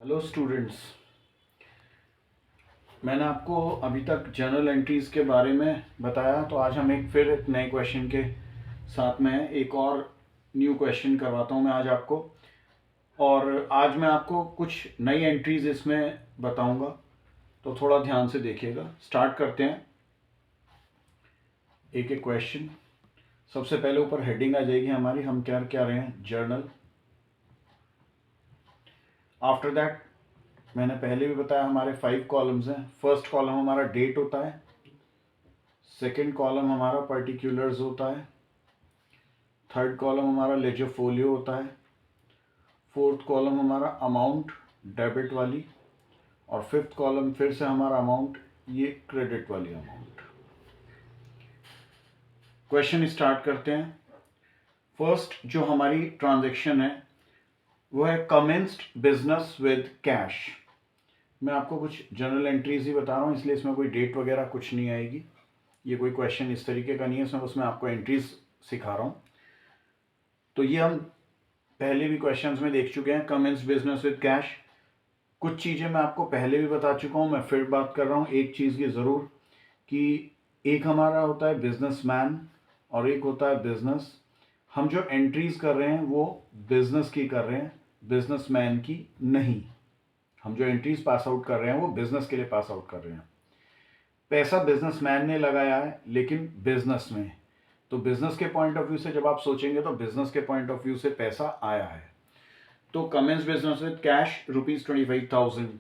Hello students, मैंने आपको अभी तक जर्नल एंट्रीज़ के बारे में बताया, तो आज हम एक नए क्वेश्चन के साथ में एक और न्यू क्वेश्चन करवाता हूं मैं आज आपको। और आज मैं आपको कुछ नई एंट्रीज़ इसमें बताऊंगा, तो थोड़ा ध्यान से देखिएगा। स्टार्ट करते हैं एक एक क्वेश्चन। सबसे पहले ऊपर हेडिंग आ जाएगी हमारी, हम क्या क्या रहे हैं, जर्नल। आफ्टर दैट मैंने पहले भी बताया हमारे 5 कॉलम्स हैं। फर्स्ट कॉलम हमारा डेट होता है, सेकंड कॉलम हमारा पर्टिकुलर्स होता है, थर्ड कॉलम हमारा लेजर फोलियो होता है, फोर्थ कॉलम हमारा अमाउंट डेबिट वाली, और फिफ्थ कॉलम फिर से हमारा अमाउंट, ये क्रेडिट वाली अमाउंट। क्वेश्चन स्टार्ट करते हैं। फर्स्ट जो हमारी ट्रांजैक्शन है वो है कमेंस्ड बिजनेस विद कैश। मैं आपको कुछ जनरल एंट्रीज ही बता रहा हूँ, इसलिए इसमें कोई डेट वगैरह कुछ नहीं आएगी। ये कोई क्वेश्चन इस तरीके का नहीं है, इसमें उसमें आपको एंट्रीज सिखा रहा हूँ। तो ये हम पहले भी क्वेश्चंस में देख चुके हैं, कमेंस बिजनेस विद कैश। कुछ चीज़ें मैं आपको पहले भी बता चुका हूँ, मैं फिर बात कर रहा हूँ एक चीज़ की ज़रूर, कि एक हमारा होता है बिजनेसमैन और एक होता है बिजनेस। हम जो एंट्रीज कर रहे हैं वो बिजनेस की कर रहे हैं, बिजनेसमैन की नहीं। हम जो एंट्रीज पास आउट कर रहे हैं वो बिजनेस के लिए पास आउट कर रहे हैं। पैसा बिजनेसमैन ने लगाया है लेकिन बिजनेस में, तो बिजनेस के पॉइंट ऑफ व्यू से जब आप सोचेंगे तो बिजनेस के पॉइंट ऑफ व्यू से पैसा आया है। तो commences business with cash ₹25,000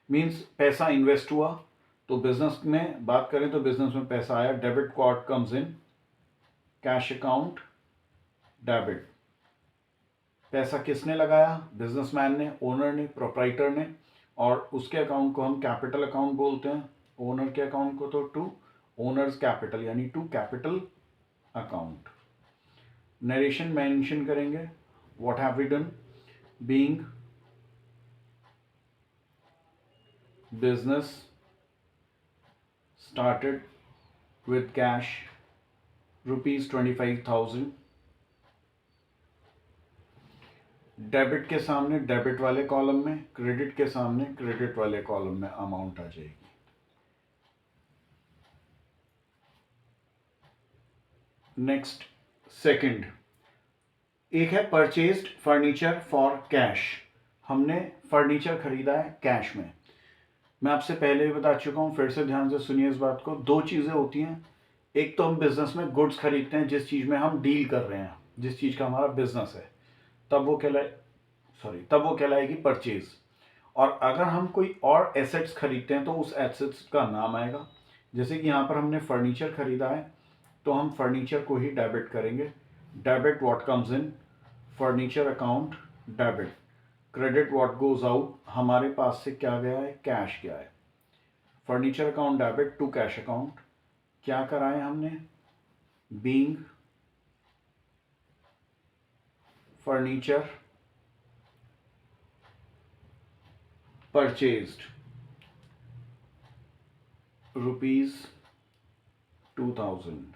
means पैसा इन्वेस्ट हुआ। तो बिजनेस में बात करें तो बिजनेस में पैसा आया, debit card comes in, cash account debit. पैसा किसने लगाया, बिजनेसमैन ने, ओनर ने, प्रोप्राइटर ने, और उसके अकाउंट को हम कैपिटल अकाउंट बोलते हैं। ओनर के अकाउंट को तो टू ओनर्स कैपिटल यानी to capital account. Narration mention करेंगे, what have we done, being business started with cash ₹25,000। Debit के सामने डेबिट वाले कॉलम में, क्रेडिट के सामने क्रेडिट वाले कॉलम में अमाउंट आ जाएगी। नेक्स्ट, सेकंड, एक है परचेज्ड फर्नीचर फॉर कैश। हमने फर्नीचर खरीदा है कैश में। मैं आपसे पहले भी बता चुका हूं, फिर से ध्यान से सुनिए इस बात को। दो चीजें होती हैं, एक तो हम बिजनेस में गुड्स खरीदते हैं जिस चीज में हम डील कर रहे हैं, जिस चीज का हमारा बिजनेस है, तब वो कहलाएगी परचेज। और अगर हम कोई और एसेट्स खरीदते हैं तो उस एसेट्स का नाम आएगा। जैसे कि यहाँ पर हमने फर्नीचर खरीदा है, तो हम फर्नीचर को ही डेबिट करेंगे। Debit what comes in, furniture account debit. Credit what goes out, हमारे पास से क्या गया है, कैश गया है। Furniture account debit to cash account. क्या कराए हमने, being furniture purchased ₹2,000।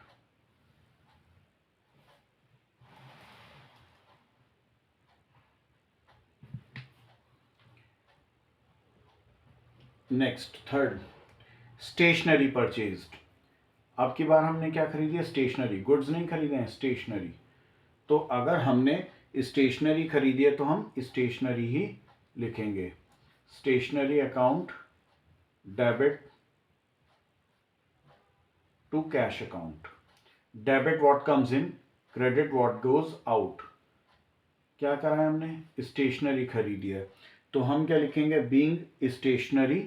Next, third, stationery purchased. अब की बार हमने क्या खरीदी है, स्टेशनरी, गुड्स नहीं खरीदे हैं, स्टेशनरी। तो अगर हमने स्टेशनरी खरीदी है तो हम स्टेशनरी ही लिखेंगे। Stationery account debit to cash account. Debit what comes in, credit what goes out. क्या करा है हमने, स्टेशनरी खरीदी है, तो हम क्या लिखेंगे, बीइंग स्टेशनरी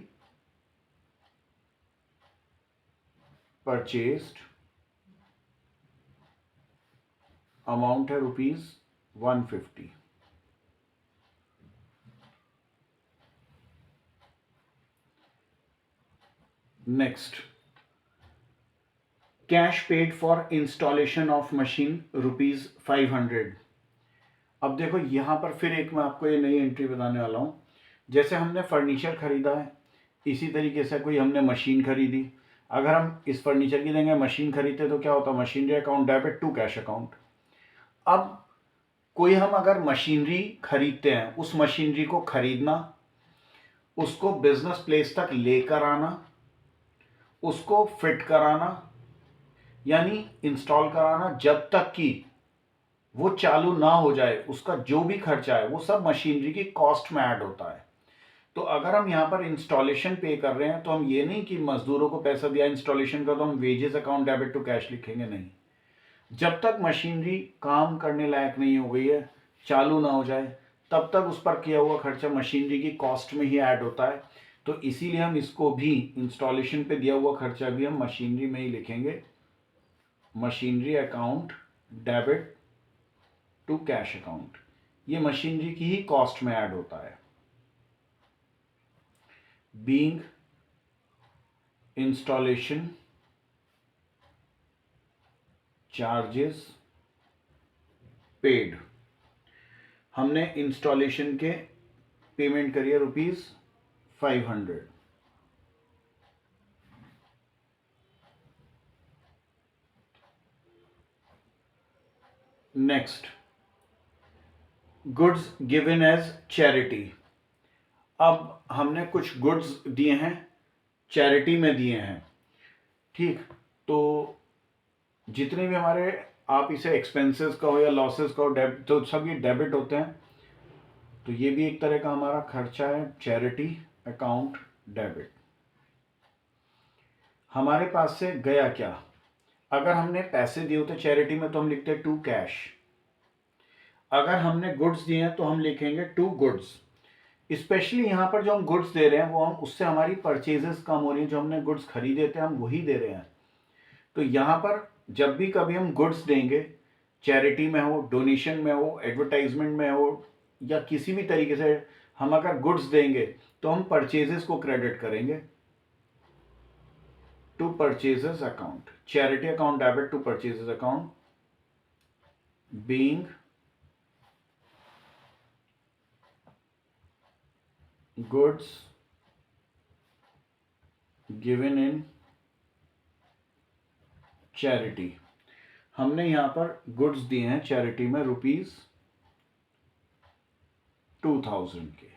परचेज्ड, अमाउंट है ₹150। Next, cash paid for installation of machine ₹500। अब देखो यहां पर फिर एक मैं आपको ये नई एंट्री बताने वाला हूं। जैसे हमने फर्नीचर खरीदा है, इसी तरीके से कोई हमने मशीन खरीदी। अगर हम इस फर्नीचर की जगह मशीन खरीदते तो क्या होता, machinery account debit to cash account. अब कोई हम अगर मशीनरी खरीदते हैं, उस मशीनरी को खरीदना उसको बिजनेस प्लेस तक लेकर आना, उसको फिट कराना यानी इंस्टॉल कराना, जब तक कि वो चालू ना हो जाए उसका जो भी खर्चा है वो सब मशीनरी की कॉस्ट में ऐड होता है। तो अगर हम यहाँ पर इंस्टॉलेशन पे कर रहे हैं तो हम ये नहीं कि मजदूरों को पैसा दिया इंस्टॉलेशन का तो हम wages account debit to cash लिखेंगे, नहीं। जब तक मशीनरी काम करने लायक नहीं हो गई है, चालू ना हो जाए, तब तक उस पर किया हुआ खर्चा मशीनरी की कॉस्ट में ही ऐड होता है। तो इसीलिए हम इसको भी इंस्टॉलेशन पे दिया हुआ खर्चा भी हम मशीनरी में ही लिखेंगे, machinery account debit to cash account. ये मशीनरी की ही कॉस्ट में ऐड होता है। बीइंग इंस्टॉलेशन चार्जेस पेड, हमने इंस्टॉलेशन के पेमेंट करी है ₹500। Next, goods given as charity. अब हमने कुछ गुड्स दिए हैं, चैरिटी में दिए हैं, ठीक। तो जितने भी हमारे, आप इसे एक्सपेंसेस का हो या लॉसेस का हो, डेबिट, तो सब ये डेबिट होते हैं। तो ये भी एक तरह का हमारा खर्चा है, चैरिटी अकाउंट डेबिट। हमारे पास से गया क्या? अगर हमने पैसे दिए होते चैरिटी में तो हम लिखते टू कैश। अगर हमने गुड्स दिए हैं तो हम लिखेंगे टू गुड्स। स्पेशली यहां पर जो हम गुड्स दे रहे हैं वो हम, उससे हमारी परचेजेस कम हो रही है, जो हमने गुड्स खरीदे थे हम वही दे रहे हैं। तो यहां पर जब भी कभी हम गुड्स देंगे, चैरिटी में हो, डोनेशन में हो, एडवर्टाइजमेंट में हो, या किसी भी तरीके से हम अगर गुड्स देंगे तो हम परचेजेस को क्रेडिट करेंगे to purchases account, charity account debit to purchases account. Being goods given in charity, हमने यहां पर गुड्स दिए हैं चैरिटी में ₹2000 के।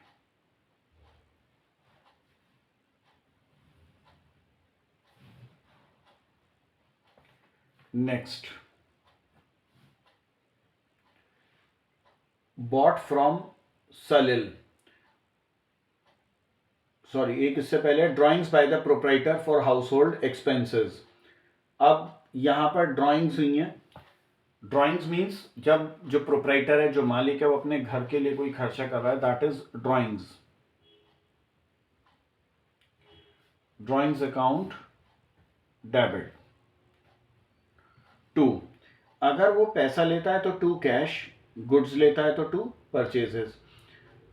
Next, bought from Salil, sorry एक इससे पहले, drawings by the proprietor for house hold expenses. अब यहां पर ड्राइंग्स हुई हैं। ड्राइंग्स मीन्स जब जो प्रोप्राइटर है, जो मालिक है, वो अपने घर के लिए कोई खर्चा कर रहा है, that is drawings. Drawings account debit to, अगर वो पैसा लेता है तो टू कैश, गुड्स लेता है तो टू परचेजेस।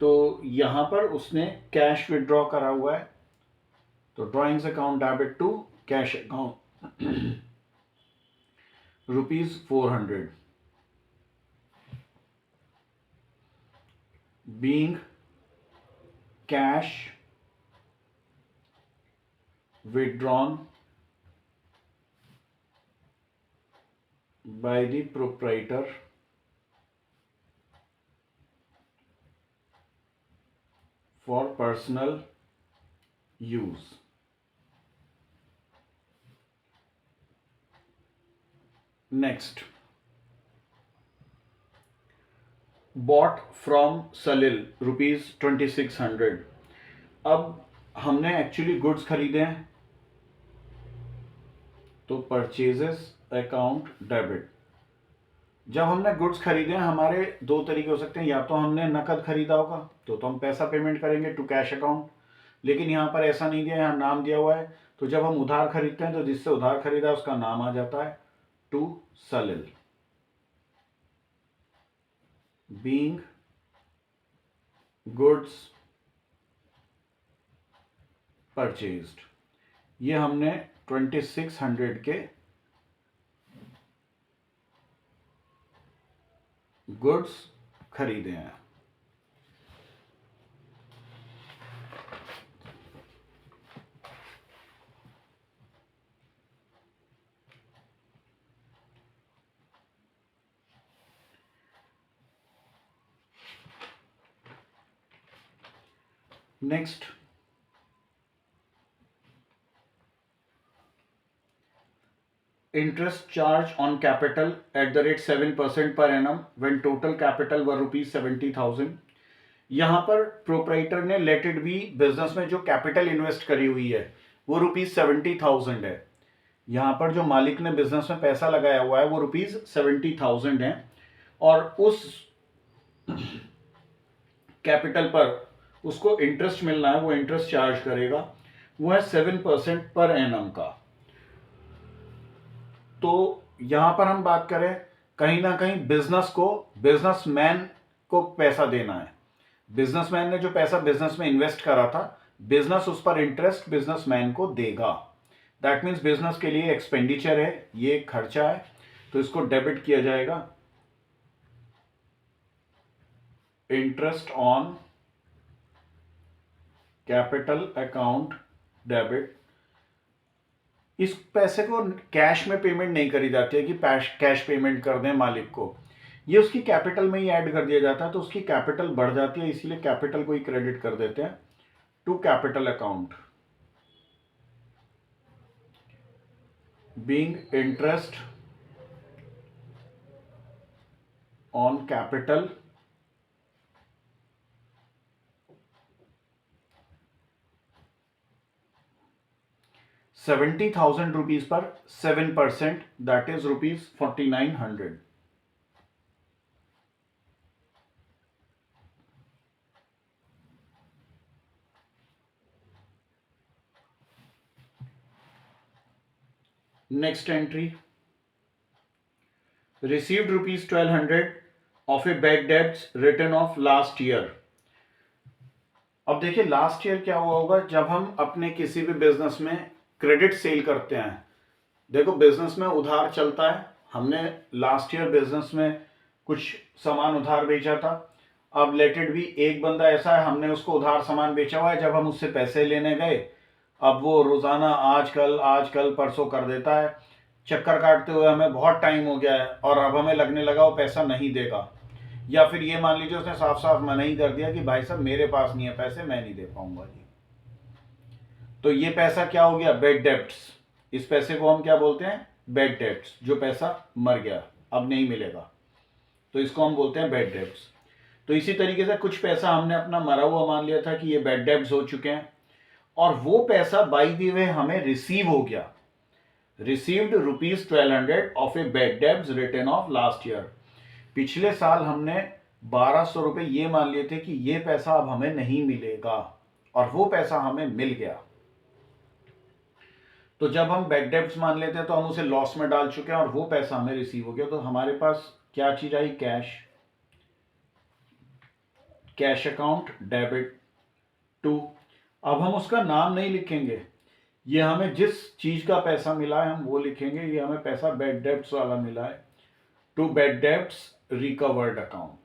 तो यहां पर उसने कैश विड्रॉ करा हुआ है, तो drawings account debit to cash account ₹400। Being cash withdrawn by the proprietor for personal use। Next, bought from Salil ₹2600। अब हमने एक्चुअली गुड्स खरीदे हैं तो परचेजेस अकाउंट डेबिट। जब हमने गुड्स खरीदे हैं, हमारे दो तरीके हो सकते हैं, या तो हमने नकद खरीदा होगा तो हम पैसा पेमेंट करेंगे टू कैश अकाउंट, लेकिन यहाँ पर ऐसा नहीं दिया, यहाँ नाम दिया हुआ है। तो जब हम उधार खरीदते हैं तो जिससे उधार खरीदा उसका नाम आ जाता है to Salil. Being goods purchased, ये हमने 2600 के गुड्स खरीदे हैं। Next, interest charge on capital at the rate 7% per annum when total capital were rupees 70,000. यहां पर प्रोप्राइटर ने लेट इट बी बिजनेस में जो कैपिटल इन्वेस्ट करी हुई है वो रुपीज 70,000 है। यहां पर जो मालिक ने बिजनेस में पैसा लगाया हुआ है वो रुपीज 70,000 है और उस कैपिटल पर उसको इंटरेस्ट मिलना है, वो इंटरेस्ट चार्ज करेगा, वो है 7% पर एनम का। तो यहां पर हम बात करें कहीं ना कहीं बिजनेसमैन को पैसा देना है। बिजनेसमैन ने जो पैसा बिजनेस में इन्वेस्ट करा था, बिजनेस उस पर इंटरेस्ट बिजनेसमैन को देगा। दैट मीन्स बिजनेस के लिए एक्सपेंडिचर है, ये खर्चा है, तो इसको डेबिट किया जाएगा। Interest on capital account debit. इस पैसे को कैश में पेमेंट नहीं करी जाती है कि कैश पेमेंट कर दें मालिक को, ये उसकी कैपिटल में ही ऐड कर दिया जाता है, तो उसकी कैपिटल बढ़ जाती है, इसीलिए कैपिटल को ही क्रेडिट कर देते हैं to capital account. Being interest on capital ₹70,000 पर 7%, that is ₹4,900। Next entry, received ₹1,200 of a bad debts return of last year. अब देखिए लास्ट ईयर क्या हुआ होगा जब हम अपने किसी भी बिजनेस में क्रेडिट सेल करते हैं। देखो बिजनेस में उधार चलता है, हमने लास्ट ईयर बिजनेस में कुछ सामान उधार बेचा था। अब लेट इट बी एक बंदा ऐसा है, हमने उसको उधार सामान बेचा हुआ है, जब हम उससे पैसे लेने गए अब वो रोजाना आजकल परसों कर देता है, चक्कर काटते हुए हमें बहुत टाइम हो गया है और अब हमें लगने लगा वो पैसा नहीं देगा। या फिर ये मान लीजिए उसने साफ साफ मना ही कर दिया कि भाई साहब मेरे पास नहीं है पैसे, मैं नहीं दे पाऊंगा जी। तो ये पैसा क्या हो गया, बैड डेब्ट्स। इस पैसे को हम क्या बोलते हैं, बैड डेब्ट्स। जो पैसा मर गया अब नहीं मिलेगा, तो इसको हम बोलते हैं बैड डेब्ट्स। तो इसी तरीके से कुछ पैसा हमने अपना मरा हुआ मान लिया था कि ये बैड डेब्ट्स हो चुके हैं, और वो पैसा बाय द वे हमें रिसीव हो गया। Received ₹1,200 of a bad debts return of last year. पिछले साल हमने 1,200 रुपए ये मान लिए थे कि ये पैसा अब हमें नहीं मिलेगा, और वो पैसा हमें मिल गया। तो जब हम बैड डेब्ट्स मान लेते हैं तो हम उसे लॉस में डाल चुके हैं और वो पैसा हमें रिसीव हो गया। तो हमारे पास क्या चीज आई, कैश अकाउंट डेबिट टू। अब हम उसका नाम नहीं लिखेंगे, ये हमें जिस चीज का पैसा मिला है हम वो लिखेंगे। ये हमें पैसा बैड डेब्ट्स वाला मिला है, to bad debts recovered account.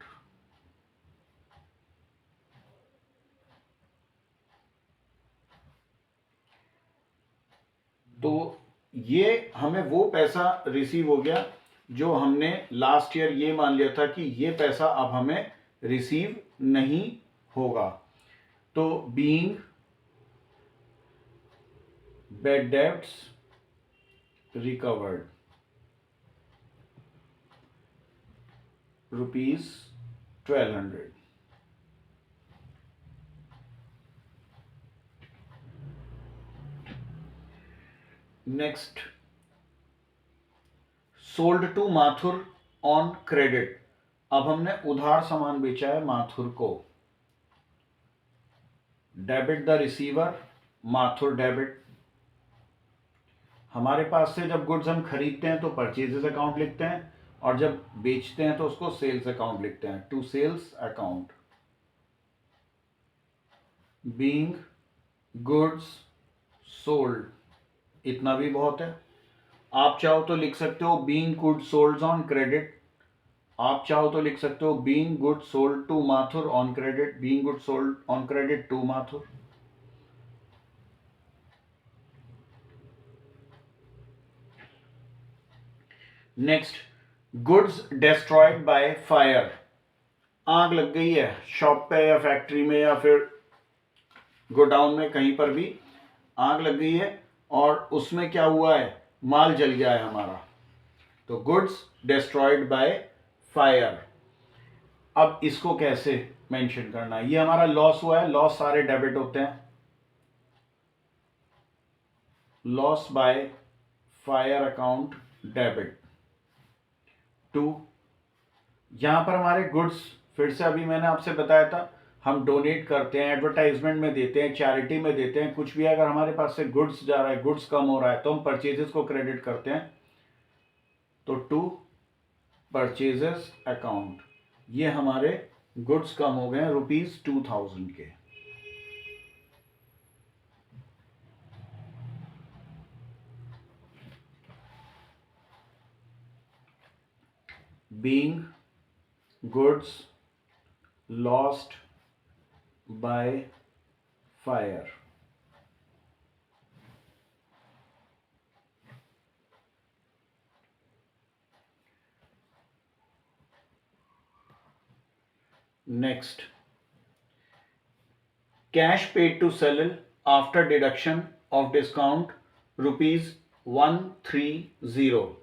तो ये हमें वो पैसा रिसीव हो गया जो हमने लास्ट ईयर ये मान लिया था कि ये पैसा अब हमें रिसीव नहीं होगा। तो being bad debts recovered ₹1,200। Next, sold to Mathur on credit. अब हमने उधार सामान बेचा है माथुर को। Debit the receiver, Mathur debit. हमारे पास से जब गुड्स हम खरीदते हैं तो परचेजेस अकाउंट लिखते हैं, और जब बेचते हैं तो उसको सेल्स अकाउंट लिखते हैं, to sales account. Being goods sold, इतना भी बहुत है। आप चाहो तो लिख सकते हो being goods sold on credit, आप चाहो तो लिख सकते हो being goods sold to Mathur on credit, being goods sold on credit to Mathur. Next, goods destroyed by fire. आग लग गई है शॉप पे या फैक्ट्री में या फिर गोडाउन में, कहीं पर भी आग लग गई है और उसमें क्या हुआ है, माल जल गया है हमारा, तो गुड्स डिस्ट्रॉयड बाय फायर। अब इसको कैसे मेंशन करना है? ये हमारा लॉस हुआ है, लॉस सारे डेबिट होते हैं, loss by fire account debit to. यहां पर हमारे गुड्स, फिर से अभी मैंने आपसे बताया था, हम डोनेट करते हैं, एडवर्टाइजमेंट में देते हैं, चैरिटी में देते हैं, कुछ भी अगर हमारे पास से गुड्स जा रहा है, गुड्स कम हो रहा है, तो हम परचेजेस को क्रेडिट करते हैं, तो टू परचेजेस अकाउंट। ये हमारे गुड्स कम हो गए हैं ₹2000 के। being goods lost by fire। Next, cash paid to Salil after deduction of discount ₹130।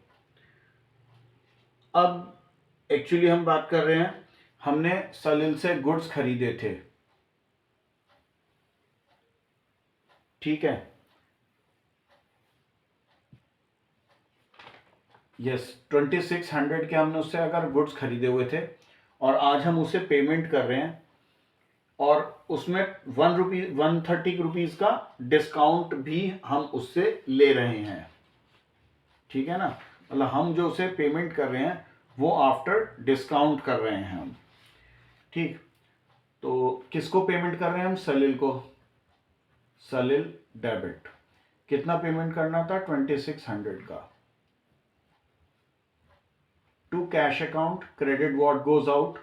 अब एक्चुअली हम बात कर रहे हैं, हमने सलिल से गुड्स खरीदे थे, ठीक है, यस 2600 के हमने उससे अगर गुड्स खरीदे हुए थे और आज हम उसे पेमेंट कर रहे हैं और उसमें ₹130 का डिस्काउंट भी हम उससे ले रहे हैं, ठीक है ना, मतलब हम जो उसे पेमेंट कर रहे हैं वो आफ्टर डिस्काउंट कर रहे हैं हम, ठीक। तो किसको पेमेंट कर रहे हैं हम? सलिल को, सलिल डेबिट। कितना पेमेंट करना था? 2600 का। To cash account credit what goes out.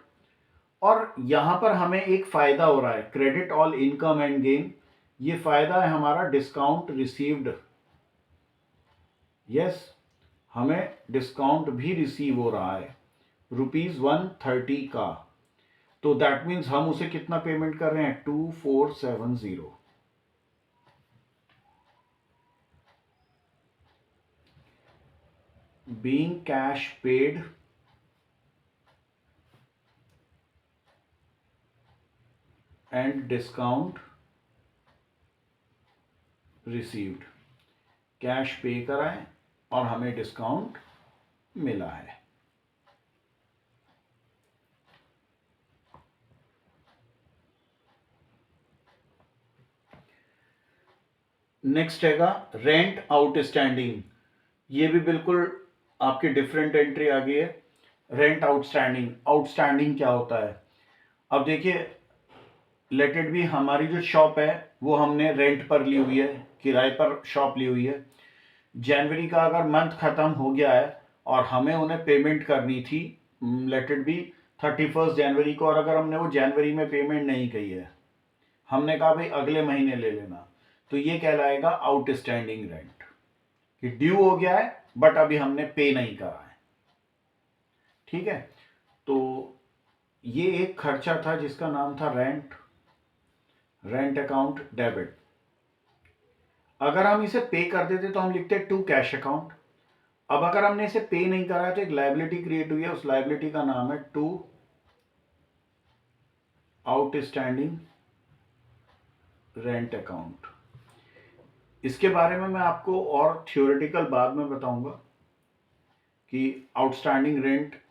और यहां पर हमें एक फायदा हो रहा है, credit all income and gain. ये फायदा है हमारा डिस्काउंट रिसीव्ड, यस, हमें डिस्काउंट भी रिसीव हो रहा है ₹130 का। तो दैट मीन्स हम उसे कितना पेमेंट कर रहे हैं? 2470। being cash paid and discount received। Cash पे करा है और हमें डिस्काउंट मिला है। नेक्स्ट हैगा रेंट आउटस्टैंडिंग। ये भी बिल्कुल आपकी डिफरेंट एंट्री आ गई है। रेंट आउटस्टैंडिंग, आउटस्टैंडिंग क्या होता है? अब देखिए, लेट इट बी हमारी जो शॉप है वो हमने रेंट पर ली हुई है, किराए पर शॉप ली हुई है। जनवरी का अगर मंथ खत्म हो गया है और हमें उन्हें पेमेंट करनी थी, लेट इट बी 31 जनवरी को, और अगर हमने वो जनवरी में पेमेंट नहीं की है, हमने कहा भाई अगले महीने ले लेना, तो ये कहलाएगा आउटस्टैंडिंग रेंट, कि ड्यू हो गया है बट अभी हमने पे नहीं करा है, ठीक है। तो ये एक खर्चा था जिसका नाम था रेंट, रेंट अकाउंट डेबिट। अगर हम इसे पे कर देते तो हम लिखते टू कैश अकाउंट। अब अगर हमने इसे पे नहीं करा है तो एक लायबिलिटी क्रिएट हुई है, उस लायबिलिटी का नाम है टू आउटस्टैंडिंग रेंट अकाउंट। इसके बारे में मैं आपको और थ्योरेटिकल बाद में बताऊंगा कि आउटस्टैंडिंग रेंट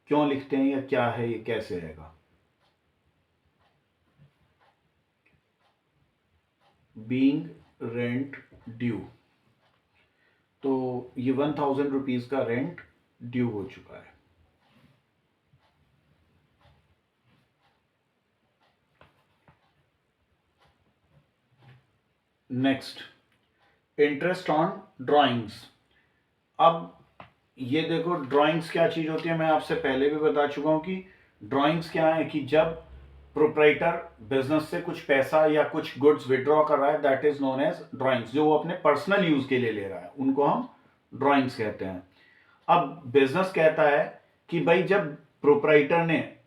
क्यों लिखते हैं या क्या है, ये कैसे रहेगा। बीइंग रेंट ड्यू, तो ये ₹1000 का रेंट ड्यू हो चुका है। Next, interest on drawings. अब ये देखो, ड्राइंग्स क्या चीज होती है, मैं आपसे पहले भी बता चुका हूं कि ड्राइंग्स क्या है, कि जब प्रोप्राइटर बिजनेस से कुछ पैसा या कुछ गुड्स विड्रॉ कर रहा है, that is known as drawings. जो वो अपने पर्सनल यूज के लिए ले रहा है उनको हम ड्राइंग्स कहते हैं। अब बिजनेस कहता है कि भाई जब प्रोप्राइटर ने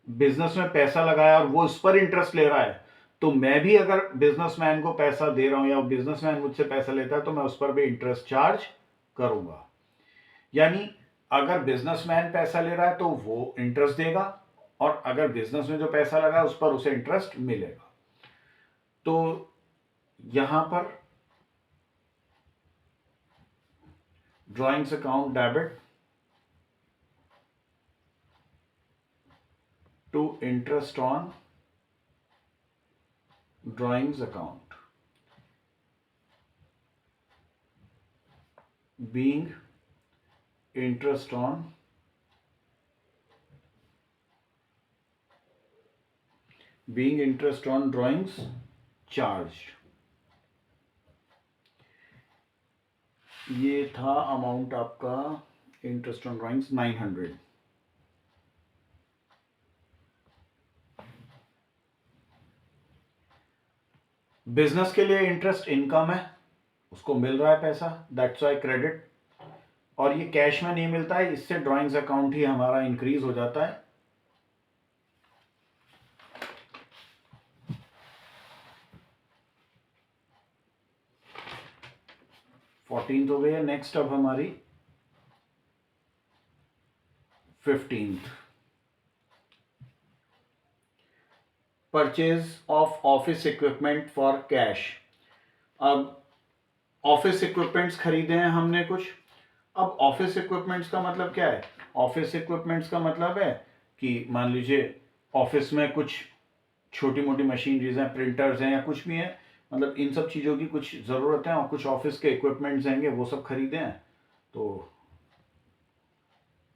बिजनेस में पैसा लगाया और वो उस पर इंटरेस्ट ले रहा है, तो मैं भी अगर बिजनेसमैन को पैसा दे रहा हूं या बिजनेसमैन मुझसे पैसा लेता है तो मैं उस पर भी इंटरेस्ट चार्ज करूंगा। यानी अगर बिजनेसमैन पैसा ले रहा है तो वो इंटरेस्ट देगा, और अगर बिजनेस में जो पैसा लगा है उस पर उसे इंटरेस्ट मिलेगा। तो यहां पर drawings account debit to interest on drawings account being interest on drawings charged। ये था अमाउंट आपका इंटरेस्ट ऑन ड्राइंग्स 900। बिजनेस के लिए इंटरेस्ट इनकम है, उसको मिल रहा है पैसा, दैट्स वाई क्रेडिट। और ये कैश में नहीं मिलता है, इससे ड्राइंग्स अकाउंट ही हमारा इंक्रीज हो जाता है। फोर्टीन हो गई है। नेक्स्ट अब हमारी 15th, purchase of office equipment for cash. अब ऑफिस इक्विपमेंट्स खरीदे हैं हमने कुछ। अब ऑफिस इक्विपमेंट्स का मतलब क्या है? ऑफिस इक्विपमेंट्स का मतलब है कि मान लीजिए ऑफिस में कुछ छोटी मोटी मशीनरीज हैं, प्रिंटर्स हैं या कुछ भी है, मतलब इन सब चीज़ों की कुछ ज़रूरत है और कुछ ऑफिस के इक्विपमेंट्स हैंगे, वो सब खरीदे हैं। तो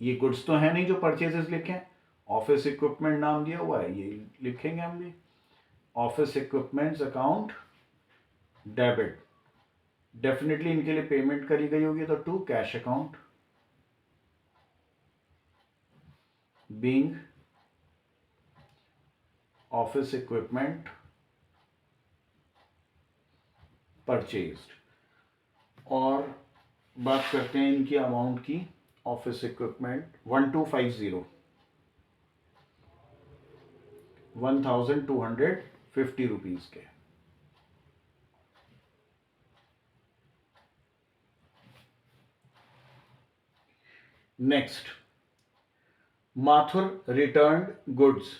ये गुड्स तो है नहीं जो परचेजेस लिखें, ऑफिस इक्विपमेंट नाम दिया हुआ है, ये लिखेंगे हम भी। Office equipments account debit, definitely इनके लिए पेमेंट करी गई होगी, तो to cash account being office equipment purchased. और बात करते हैं इनकी अमाउंट की। ऑफिस इक्विपमेंट 1250 रुपीज के। Next, Mathur returned goods.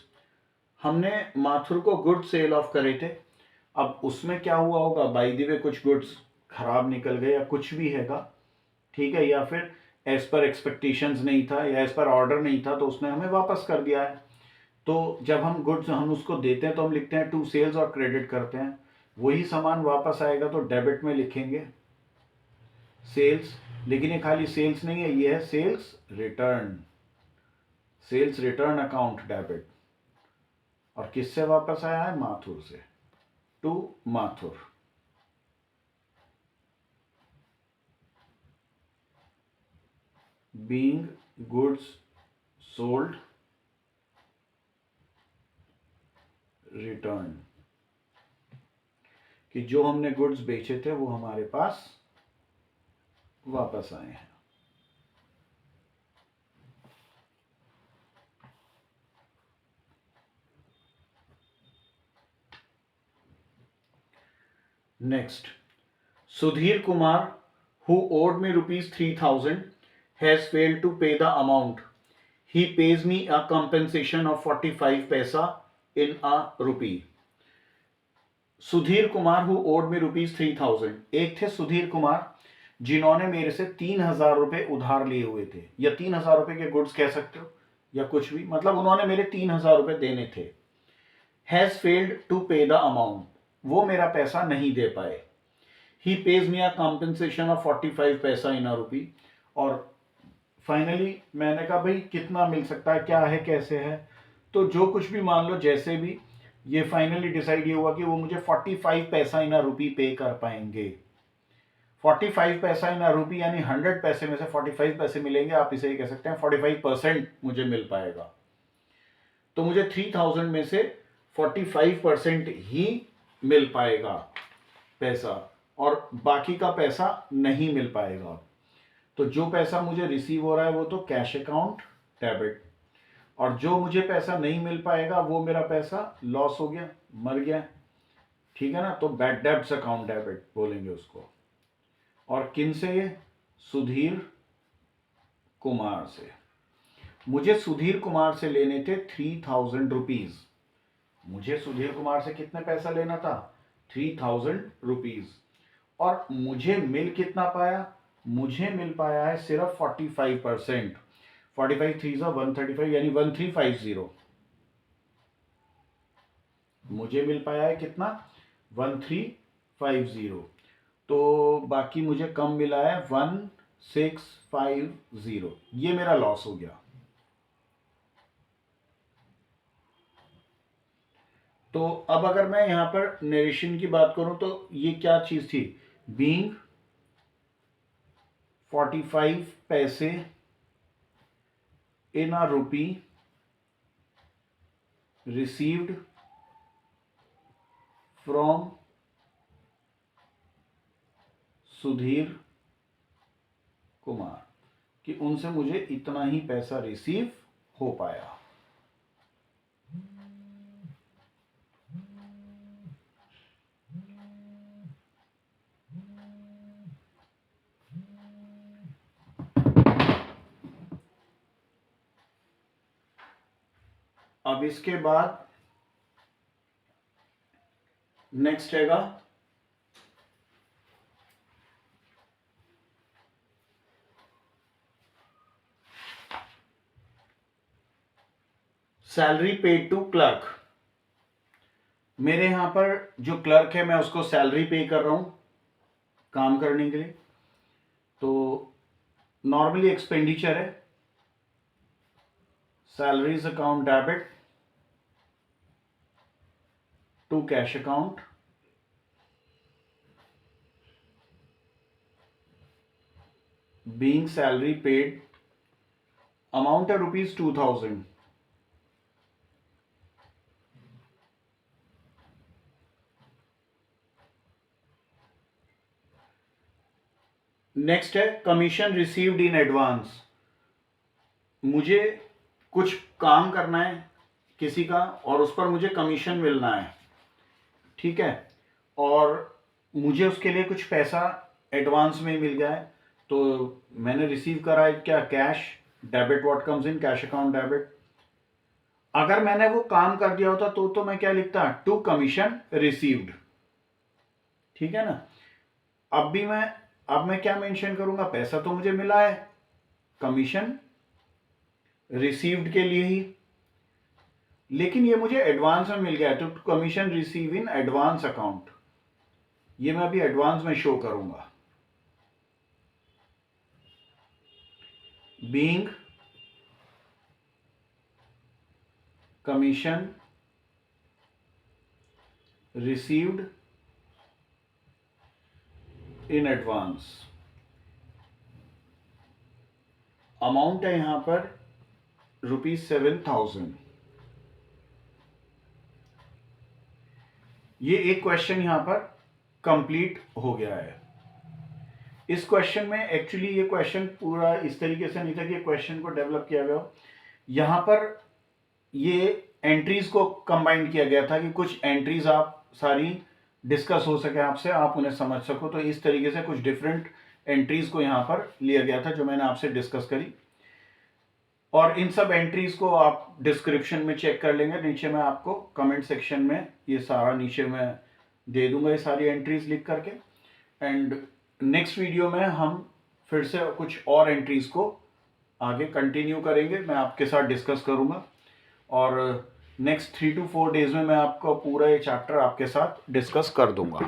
हमने माथुर को गुड्स सेल ऑफ करे थे। अब उसमें क्या हुआ होगा, बाय द वे कुछ गुड्स खराब निकल गए या कुछ भी हैगा, ठीक है, या फिर एज पर एक्सपेक्टेशंस नहीं था या एज पर ऑर्डर नहीं था, तो उसने हमें वापस कर दिया है। तो जब हम गुड्स हम उसको देते हैं तो हम लिखते हैं टू सेल्स और क्रेडिट करते हैं। वही सामान वापस आएगा तो डेबिट में लिखेंगे सेल्स। लेकिन ये खाली सेल्स नहीं है, ये है sales return, sales return account debit. और किससे वापस आया है? माथुर से, to Mathur. Being goods sold return, कि जो हमने गुड्स बेचे थे वो हमारे पास वापस आए हैं। Next, Sudhir Kumar who owed me rupees 3000 has failed to pay the amount. He pays me a compensation of 45 paisa in a rupee. Sudhir Kumar who owed me rupees 3000, एक थे सुधीर कुमार जिन्होंने मेरे से 3000 रुपए उधार लिए हुए थे, या 3000 रुपए के गुड्स कह सकते हो या कुछ भी, मतलब उन्होंने मेरे 3000 रुपए देने थे। Has failed to pay the amount, वो मेरा पैसा नहीं दे पाए। He pays me a compensation of 45 paisa इन अ रुपी। और फाइनली मैंने कहा भाई कितना मिल सकता है, क्या है, कैसे है, तो जो कुछ भी मान लो, जैसे भी, ये फाइनली डिसाइड ये हुआ कि वो मुझे 45 पैसा इन अ रुपी पे कर पाएंगे। 45 पैसा इन अ रुपी यानी 100 पैसे में से 45 पैसे मिलेंगे, आप इसे ये कह सकते हैं 45% मुझे मिल पाएगा। तो मुझे 3000 में से 45% ही मिल पाएगा पैसा, और बाकी का पैसा नहीं मिल पाएगा। तो जो पैसा मुझे रिसीव हो रहा है वो तो कैश अकाउंट डेबिट, और जो मुझे पैसा नहीं मिल पाएगा वो मेरा पैसा लॉस हो गया, मर गया, ठीक है ना। तो बैड डेब्ट्स अकाउंट डेबिट बोलेंगे उसको। और किन से? ये सुधीर कुमार से। मुझे सुधीर कुमार से लेने थे 3000 रुपीज। मुझे सुधीर कुमार से कितने पैसा लेना था? 3000 रुपीज। और मुझे मिल कितना पाया? मुझे मिल पाया है सिर्फ 45%। 45 3 135 यानी 1350। मुझे मिल पाया है कितना? 1350। तो बाकी मुझे कम मिला है 1650। ये मेरा लॉस हो गया। तो अब अगर मैं यहां पर नरेशन की बात करूं तो ये क्या चीज थी? बीइंग 45 पैसे इन अ रुपी रिसीव्ड फ्रॉम सुधीर कुमार, कि उनसे मुझे इतना ही पैसा रिसीव हो पाया। अब इसके बाद नेक्स्ट हैगा सैलरी पेड टू क्लर्क। मेरे यहां पर जो क्लर्क है मैं उसको सैलरी पे कर रहा हूं काम करने के लिए। तो नॉर्मली एक्सपेंडिचर है salaries account debit to cash account, being salary paid, amount है ₹2000। नेक्स्ट है कमीशन रिसीव्ड इन एडवांस। मुझे कुछ काम करना है किसी का और उस पर मुझे कमीशन मिलना है, ठीक है, और मुझे उसके लिए कुछ पैसा एडवांस में मिल गया है। तो मैंने रिसीव करा है क्या? Cash debit, what comes in cash account debit. अगर मैंने वो काम कर दिया होता तो मैं क्या लिखता? टू कमीशन रिसीव्ड, ठीक है ना। अब मैं क्या मेंशन करूंगा? पैसा तो मुझे मिला है कमीशन रिसीव्ड के लिए ही, लेकिन ये मुझे एडवांस में मिल गया है, तो commission receive in advance account, ये मैं अभी एडवांस में शो करूंगा। Being commission received in advance, amount है यहां पर ₹7000। ये एक क्वेश्चन यहां पर कंप्लीट हो गया है। इस क्वेश्चन में एक्चुअली ये क्वेश्चन पूरा इस तरीके से नहीं था कि क्वेश्चन को डेवलप किया गया हो। यहां पर ये एंट्रीज को कंबाइन किया गया था कि कुछ एंट्रीज आप सारी डिस्कस हो सके आपसे, आप उन्हें समझ सको। तो इस तरीके से कुछ डिफरेंट एंट्रीज को यहां पर लिया गया था जो मैंने आपसे डिस्कस करी, और इन सब एंट्रीज को आप डिस्क्रिप्शन में चेक कर लेंगे। नीचे मैं आपको कमेंट सेक्शन में ये सारा नीचे मैं दे दूंगा ये सारी एंट्रीज लिख करके। एंड नेक्स्ट वीडियो में हम फिर से कुछ और एंट्रीज को आगे कंटिन्यू करेंगे, मैं आपके साथ डिस्कस करूंगा, और नेक्स्ट 3 to 4 डेज में मैं आपको पूरा ये चैप्टर आपके साथ डिस्कस कर दूंगा।